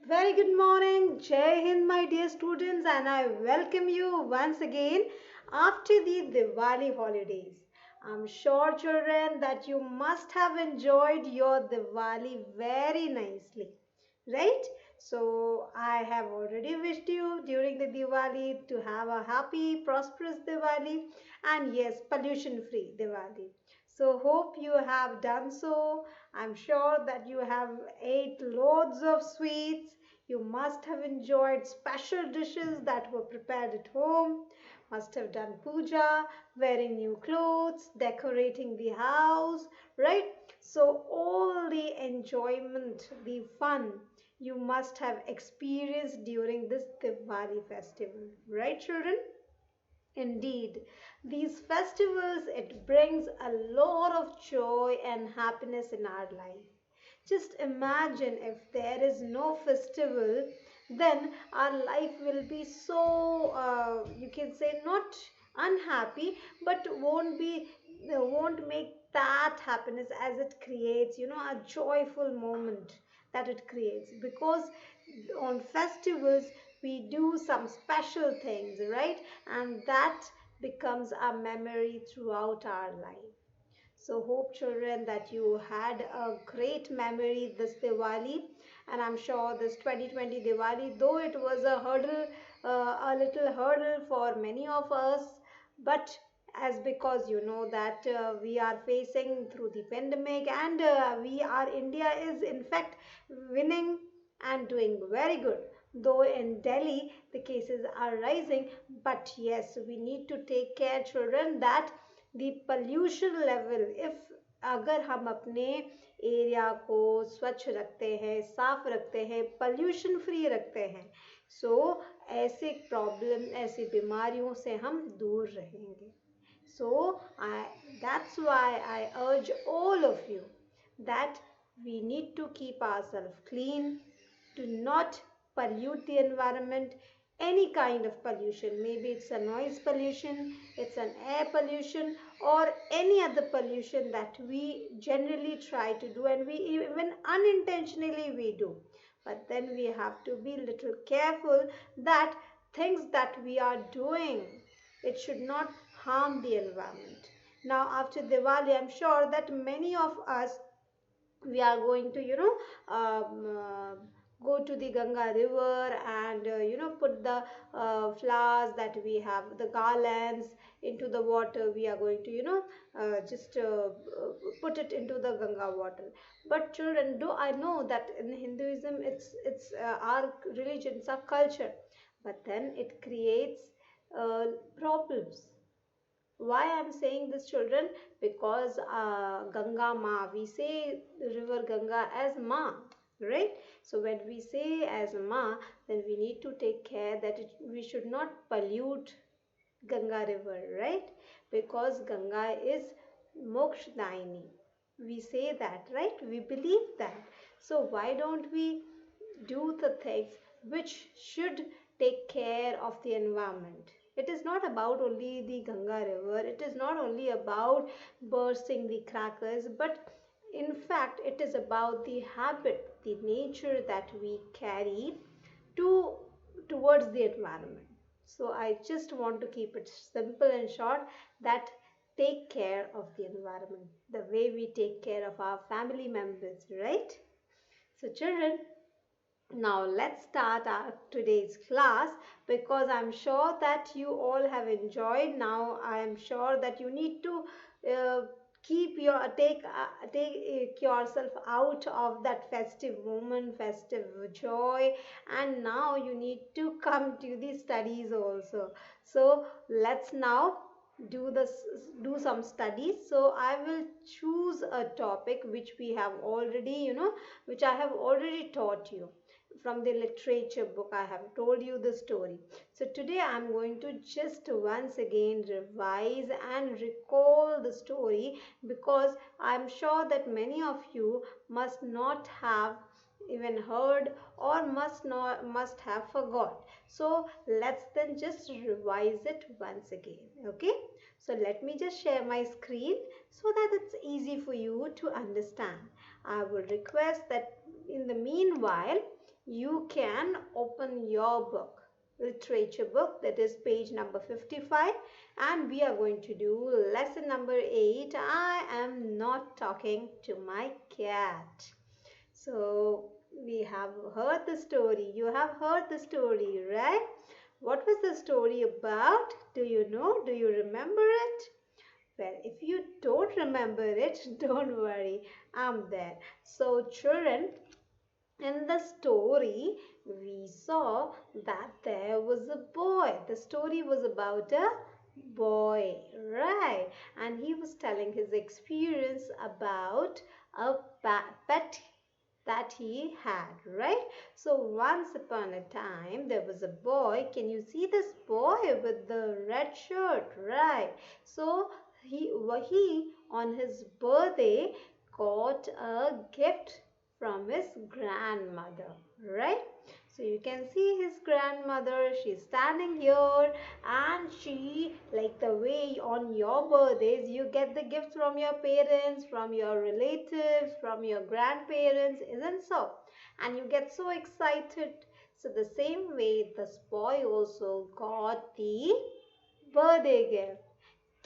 Very good morning, Jai Hind, my dear students, and I welcome you once again after the Diwali holidays. I'm sure, children, that you must have enjoyed your Diwali very nicely, right? So, I have already wished you during the Diwali to have a happy, prosperous Diwali, and yes, pollution free Diwali. So, hope you have done so. I'm sure that you have ate loads of sweets. You must have enjoyed special dishes that were prepared at home, must have done puja, wearing new clothes, decorating the house, right? So, all the enjoyment, the fun you must have experienced during this Diwali festival, right, children? Indeed, these festivals it brings a lot of joy and happiness in our life. Just imagine if there is no festival, then our life will be so you can say not unhappy, but won't make that happiness as it creates, a joyful moment that it creates because on festivals we do some special things, right? And that becomes a memory throughout our life. So hope children that you had a great memory this Diwali, and I'm sure this 2020 Diwali, though it was a little hurdle for many of us, but as because you know that we are facing through the pandemic and India is in fact winning and doing very good. Though in Delhi the cases are rising, but yes, we need to take care, children, that the pollution level if अगर हम अपने area को स्वच्छ रखते हैं साफ रखते हैं पोल्यूशन फ्री रखते हैं सो ऐसे प्रॉब्लम ऐसी बीमारियों से हम दूर रहेंगे so that's why I urge all of you that we need to keep ourselves clean, to not pollute the environment, any kind of pollution. Maybe it's a noise pollution, it's an air pollution, or any other pollution that we generally try to do and we even unintentionally we do. But then we have to be little careful that things that we are doing, it should not harm the environment. Now after Diwali, I'm sure that many of us we are going to go to the Ganga river and put the flowers that we have the garlands into the water. We are going to just put it into the Ganga water. But children, do I know that in Hinduism it's our religion, it's our culture, but then it creates problems. Why I'm saying this, children? Because Ganga Ma, we say the river Ganga as Ma, right? So when we say as Ma, then we need to take care that we should not pollute Ganga river, right? Because Ganga is Mokshdaini. We say that, right? We believe that. So why don't we do the things which should take care of the environment? It is not about only the Ganga river, it is not only about bursting the crackers, but in fact, it is about the habit, the nature that we carry to towards the environment. So I just want to keep it simple and short that take care of the environment the way we take care of our family members, right? So children, now let's start our today's class because I'm sure that you all have enjoyed. Now I am sure that you need to uh, keep your take yourself out of that festive moment, festive joy, and now you need to come to the studies also. So let's now do some studies. So I will choose a topic which we have already which I have already taught you from the literature book. I have told you the story. So today I am going to just once again revise and recall the story because I am sure that many of you must not have even heard or must have forgot. So let's then just revise it once again. Okay, so let me just share my screen so that it's easy for you to understand. I will request that in the meanwhile you can open your book, literature book, that is page number 55, and we are going to do lesson number 8. I am not talking to my cat. So we have heard the story. You have heard the story, right? What was the story about? Do you know? Do you remember it? Well, if you don't remember it, don't worry. I'm there. So, children, in the story, we saw that there was a boy. The story was about a boy, right? And he was telling his experience about a pet that he had, right? So once upon a time, there was a boy. Can you see this boy with the red shirt, right? So he on his birthday got a gift from his grandmother, right? So you can see his grandmother, she's standing here, and she, like the way on your birthdays you get the gifts from your parents, from your relatives, from your grandparents, isn't so? And you get so excited. So the same way this boy also got the birthday gift.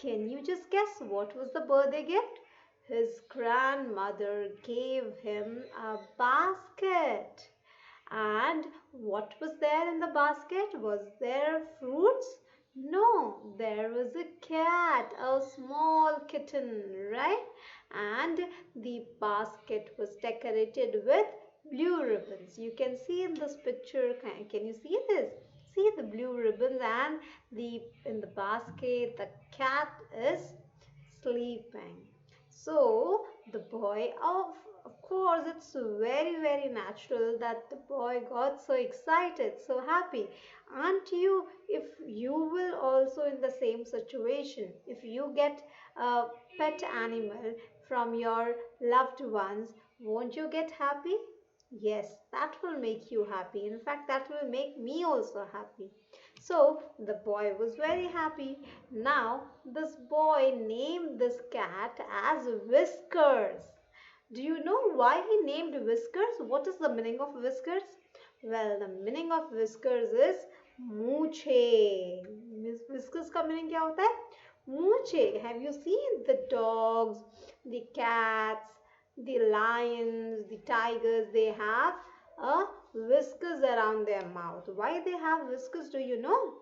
Can you just guess what was the birthday gift? His grandmother gave him a basket. And what was there in the basket? Was there fruits? No, there was a cat, a small kitten, right? And the basket was decorated with blue ribbons. You can see in this picture, can you see this? See the blue ribbons, and the in the basket the cat is sleeping. So the boy, of course, it's very natural that the boy got so excited, so happy. Aren't you? If you will also in the same situation, if you get a pet animal from your loved ones, won't you get happy? Yes, that will make you happy. In fact, that will make me also happy. So the boy was very happy. Now, this boy named this cat as Whiskers. Do you know why he named Whiskers? What is the meaning of Whiskers? Well, the meaning of Whiskers is मूछे. Whiskers का meaning क्या होता है? मूछे. Have you seen the dogs, the cats, the lions, the tigers? They have a whiskers around their mouth. Why they have whiskers? Do you know?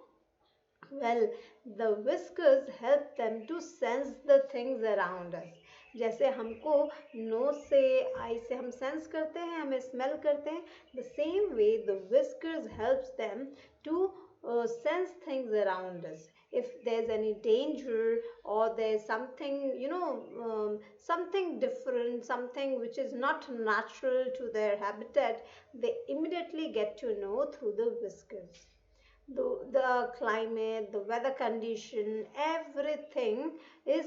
Well, the whiskers help them to sense the things around us. जैसे हमको knows से आई से हम sense करते हैं, हमें smell करते हैं, the same way the whiskers helps them to sense things around us. If there's any danger or there's something, something different, something which is not natural to their habitat, they immediately get to know through the whiskers. The climate, the weather condition, everything is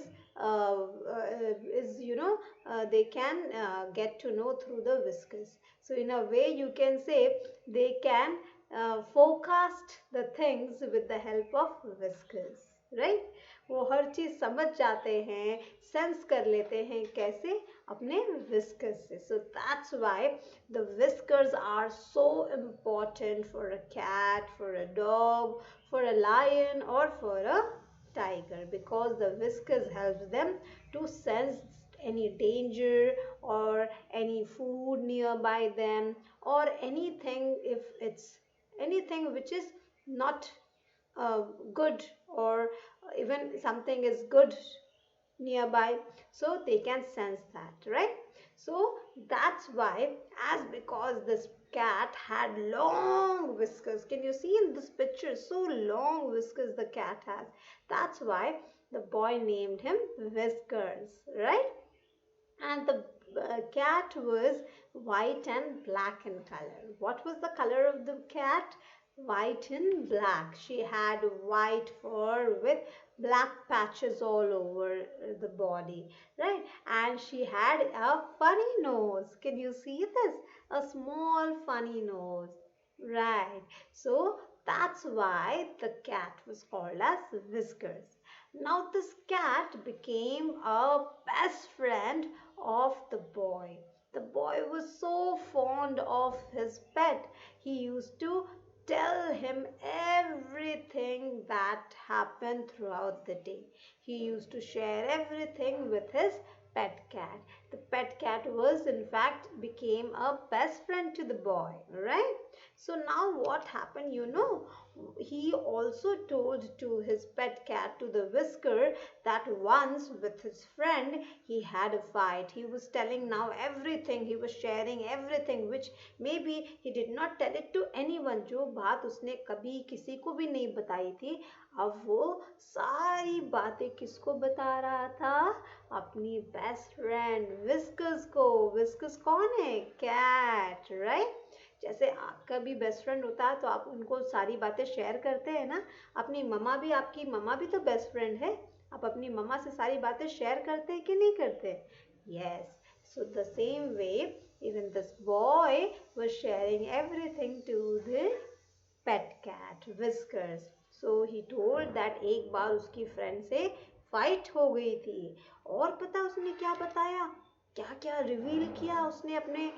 they can get to know through the whiskers. So in a way you can say they can forecast the things with the help of whiskers, right? वो हर चीज समझ जाते हैं, sense कर लेते हैं, कैसे? अपने whiskers से. So that's why the whiskers are so important for a cat, for a dog, for a lion, or for a tiger, because the whiskers helps them to sense any danger or any food nearby them, or anything, if it's anything which is not good, or even something is good nearby, so they can sense that, right? So that's why, as because this cat had long whiskers, can you see in this picture, so long whiskers the cat has, that's why the boy named him Whiskers, right? And the cat was white and black in color. What was the color of the cat? White and black. She had white fur with black patches all over the body, right? And she had a funny nose. Can you see this? A small funny nose, right? So that's why the cat was called as Whiskers. Now this cat became a best friend of the boy. The boy was so fond of his pet. He used to tell him everything that happened throughout the day. He used to share everything with his pet cat. The pet cat was, in fact, became a best friend to the boy, right? So now what happened, he also told to his pet cat, to the Whisker, that once with his friend he had a fight. He was telling now everything, he was sharing everything which maybe he did not tell it to anyone. जो बात उसने कभी किसी को भी नहीं बताई थी, अब वो सारी बातें किसको बता रहा था? अपनी बेस्ट फ्रेंड विस्कस को. विस्कस कौन है? Cat, right? जैसे आपका भी बेस्ट फ्रेंड होता है तो आप उनको सारी बातें शेयर करते हैं ना. अपनी मम्मा भी, आपकी मम्मा भी तो बेस्ट फ्रेंड है. आप अपनी मम्मा से सारी बातें शेयर करते हैं कि नहीं करते? Yes. So the same way, even this boy was sharing everything to the pet cat, Whiskers. So he told that एक बार उसकी फ्रेंड से फाइट हो गई थी. और पता उसने क्या बताया? क्या क्या रिवील किया उसने अपने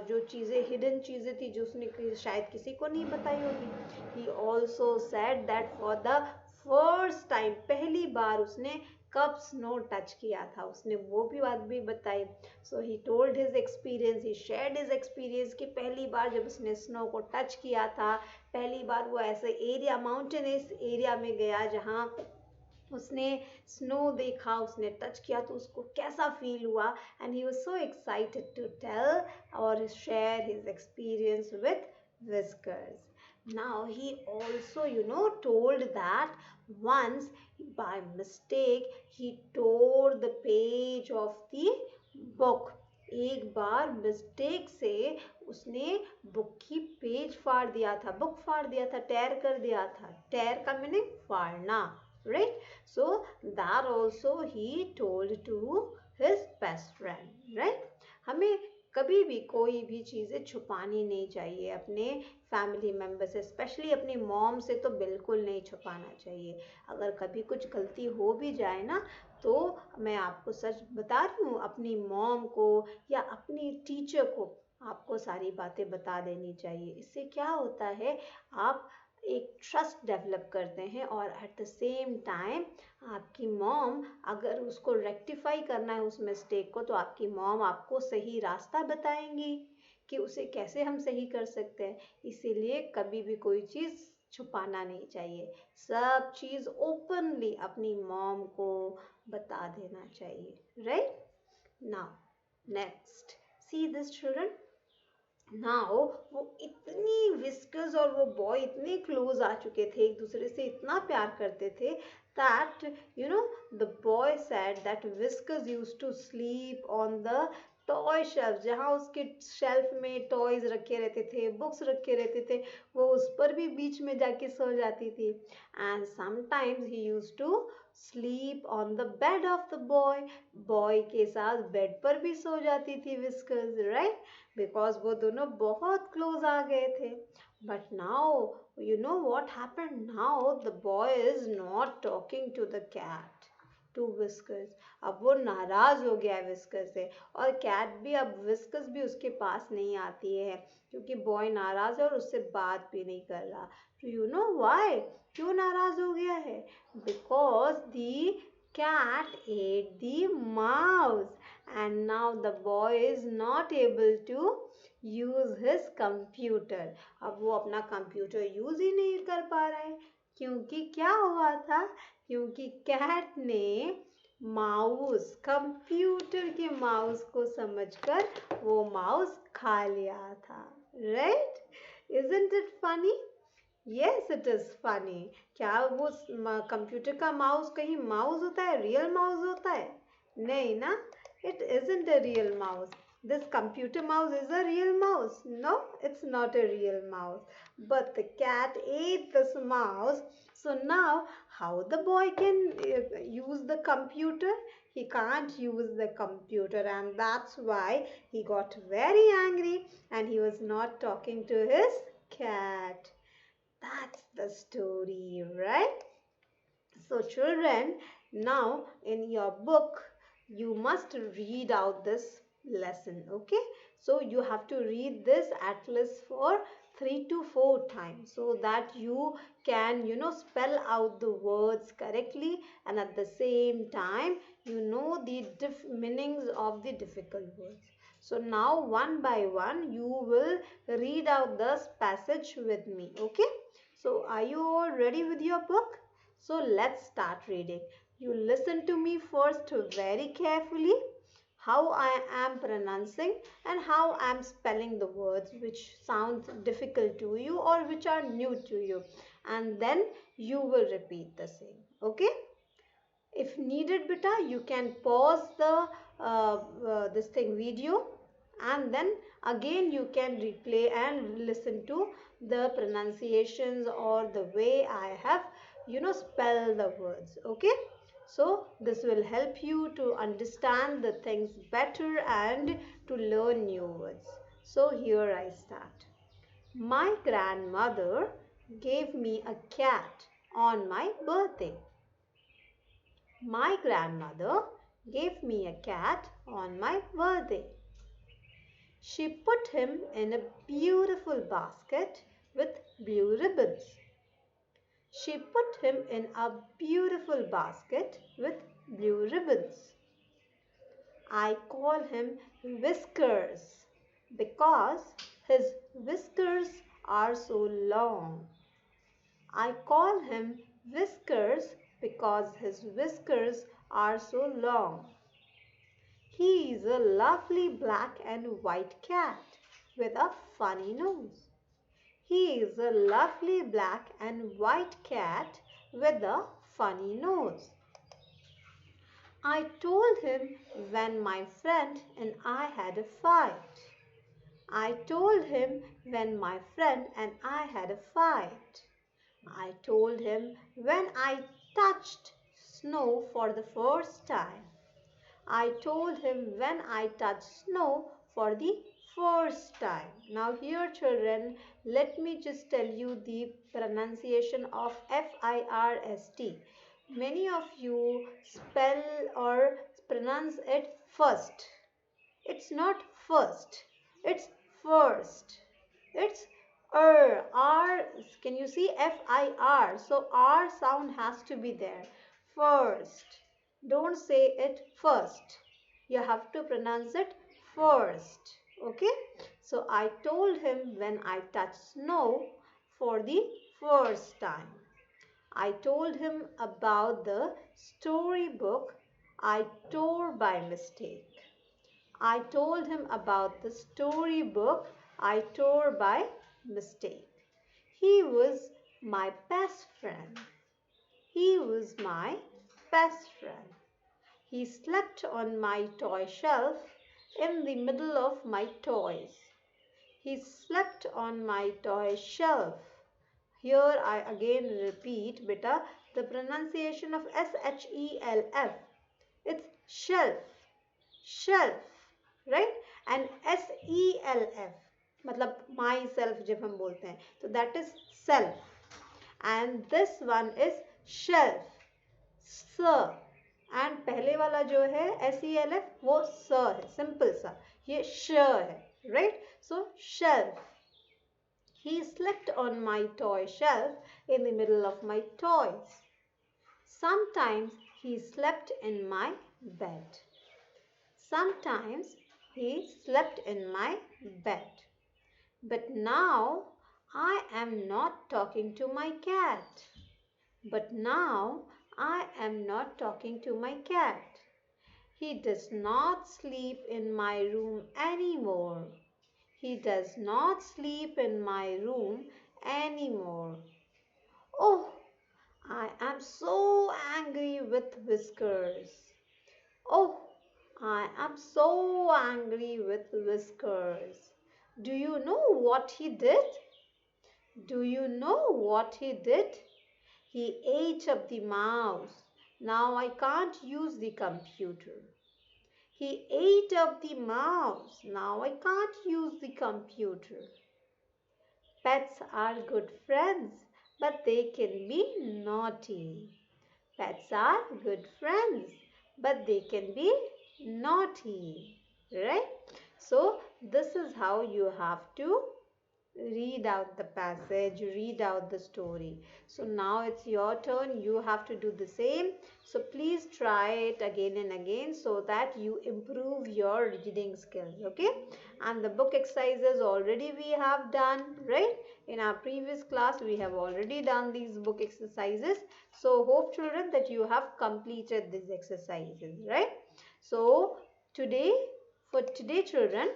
जो चीज़ें, हिडन चीज़ें थी जो उसने शायद किसी को नहीं बताई होगी. He also said that for the first time, पहली बार उसने कब स्नो टच किया था, उसने वो भी बात भी बताई. So he told his experience, he shared his experience कि पहली बार जब उसने स्नो को टच किया था, पहली बार वो ऐसे एरिया, माउंटेनस एरिया में गया जहाँ उसने स्नो देखा, उसने टच किया तो उसको कैसा फील हुआ. And he was so excited to tell और share his experience with Whiskers. Now he also, told that once by mistake he tore the page of the book. एक बार मिस्टेक से उसने बुक की पेज फाड़ दिया था, book फाड़ दिया था, टेयर कर दिया था. टेयर का meaning फाड़ना, right? So that also he told to his best friend, right? हमें कभी भी कोई भी चीज़ें छुपानी नहीं चाहिए अपने फैमिली मेम्बर से, स्पेशली अपनी मॉम से तो बिल्कुल नहीं छुपाना चाहिए. अगर कभी कुछ गलती हो भी जाए ना, तो मैं आपको सच बता रही हूँ, अपनी मॉम को या अपनी टीचर को आपको सारी बातें बता देनी चाहिए. इससे क्या होता है, आप एक ट्रस्ट डेवलप करते हैं और एट द सेम टाइम आपकी मॉम, अगर उसको रेक्टिफाई करना है उस मिस्टेक को, तो आपकी मॉम आपको सही रास्ता बताएंगी कि उसे कैसे हम सही कर सकते हैं. इसीलिए कभी भी कोई चीज़ छुपाना नहीं चाहिए, सब चीज़ ओपनली अपनी मॉम को बता देना चाहिए, right? Now next, see this children. Now वो इतनी, विस्कर्स और वो बॉय इतने क्लोज आ चुके थे, एक दूसरे से इतना प्यार करते थे, that the boy said that Whiskers used to sleep on the toy shelf, जहाँ उसके शेल्फ में टॉयज रखे रहते थे, बुक्स रखे रहते थे, वो उस पर भी बीच में जाके सो जाती थी. And sometimes he used to sleep on the bed of the boy, boy के साथ बेड पर भी सो जाती थी विस्कर्स, राइट? बिकॉज वो दोनों बहुत क्लोज आ गए थे. But now you know what happened? Now the boy is not talking to the cat, to Whiskers. अब वो नाराज हो गया है विस्कर्स से, और कैट भी, अब विस्कर्स भी उसके पास नहीं आती है क्योंकि बॉय नाराज है और उससे बात भी नहीं कर रहा. तो यू नो व्हाई, क्यों नाराज हो गया है? Because the cat ate the mouse and now the boy is not able to use his computer. अब वो अपना कंप्यूटर यूज ही नहीं कर पा रहा है, क्योंकि क्या हुआ था? क्योंकि कैट ने माउस, कंप्यूटर के माउस को समझकर वो माउस खा लिया था, right? Isn't it funny? Yes, it is funny. क्या वो कंप्यूटर का माउस कहीं माउस होता है, रियल माउस होता है? नहीं ना, it isn't a real mouse. This computer mouse is a real mouse. No, it's not a real mouse. But the cat ate this mouse. So now, how the boy can use the computer? He can't use the computer, and that's why he got very angry and he was not talking to his cat. That's the story, right? So children, now in your book, you must read out this lesson. Okay, so you have to read this at least for 3 to 4 times so that you can spell out the words correctly, and at the same time you know the meanings of the difficult words. So now one by one you will read out this passage with me. Okay, so are you all ready with your book? So let's start reading. You listen to me first very carefully, how I am pronouncing and how I am spelling the words which sounds difficult to you or which are new to you, and then you will repeat the same. Okay? If needed, beta, you can pause the this thing video, and then again you can replay and listen to the pronunciations or the way I have spell the words. Okay, so this will help you to understand the things better and to learn new words. So here I start. My grandmother gave me a cat on my birthday. My grandmother gave me a cat on my birthday. She put him in a beautiful basket with blue ribbons. She put him in a beautiful basket with blue ribbons. I call him Whiskers because his whiskers are so long. I call him Whiskers because his whiskers are so long. He is a lovely black and white cat with a funny nose. He is a lovely black and white cat with a funny nose. I told him when my friend and I had a fight. I told him when my friend and I had a fight. I told him when I touched snow for the first time. I told him when I touched snow for the first time. Now here children, let me just tell you the pronunciation of F-I-R-S-T. Many of you spell or pronounce it first. It's not first. It's first. It's R. Can you see F-I-R? So R sound has to be there. First. Don't say it first. You have to pronounce it first. Okay? So I told him when I touched snow for the first time. I told him about the storybook I tore by mistake. I told him about the storybook I tore by mistake. He was my best friend. He was my best friend. He slept on my toy shelf in the middle of my toys. He slept on my toy shelf. Here I again repeat, beta, the pronunciation of S-H-E-L-F. It's shelf, shelf, right? And S-E-L-F, मतलब myself जब हम बोलते हैं, तो that is self. And this one is shelf, sir. And पहले वाला जो है S-E-L-F वो स है, सिंपल सा, ये श है, right? So shelf. He slept on my toy shelf in the middle of my toys. Sometimes he slept in my bed. Sometimes he slept in my bed. But now I am not talking to my cat. But now I am not talking to my cat. He does not sleep in my room anymore. He does not sleep in my room anymore. Oh, I am so angry with Whiskers. Oh, I am so angry with Whiskers. Do you know what he did? Do you know what he did? He ate up the mouse. Now I can't use the computer. He ate up the mouse. Now I can't use the computer. Pets are good friends, but they can be naughty. Pets are good friends, but they can be naughty. Right? So this is how you have to read out the passage, read out the story. So now it's your turn. You have to do the same. So please try it again and again so that you improve your reading skills. Okay. And the book exercises already we have done, right? In our previous class, we have already done these book exercises. So hope children that you have completed these exercises, right? So today, for today children,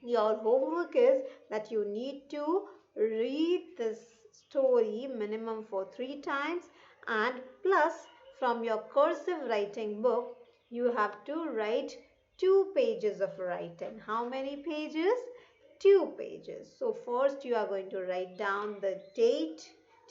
your homework is that you need to read this story minimum for 3 times, and plus from your cursive writing book you have to write 2 pages of writing. How many pages? 2 pages. So first you are going to write down the date,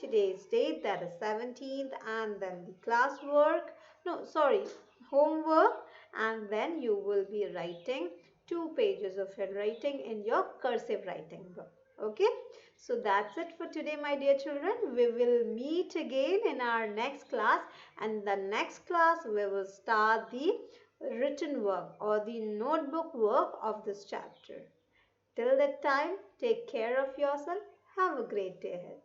today's date, that is 17th, and then the classwork, no sorry, homework, and then you will be writing 2 pages of handwriting in your cursive writing book. Okay, so that's it for today, my dear children. We will meet again in our next class, and the next class we will start the written work or the notebook work of this chapter. Till that time, take care of yourself. Have a great day ahead.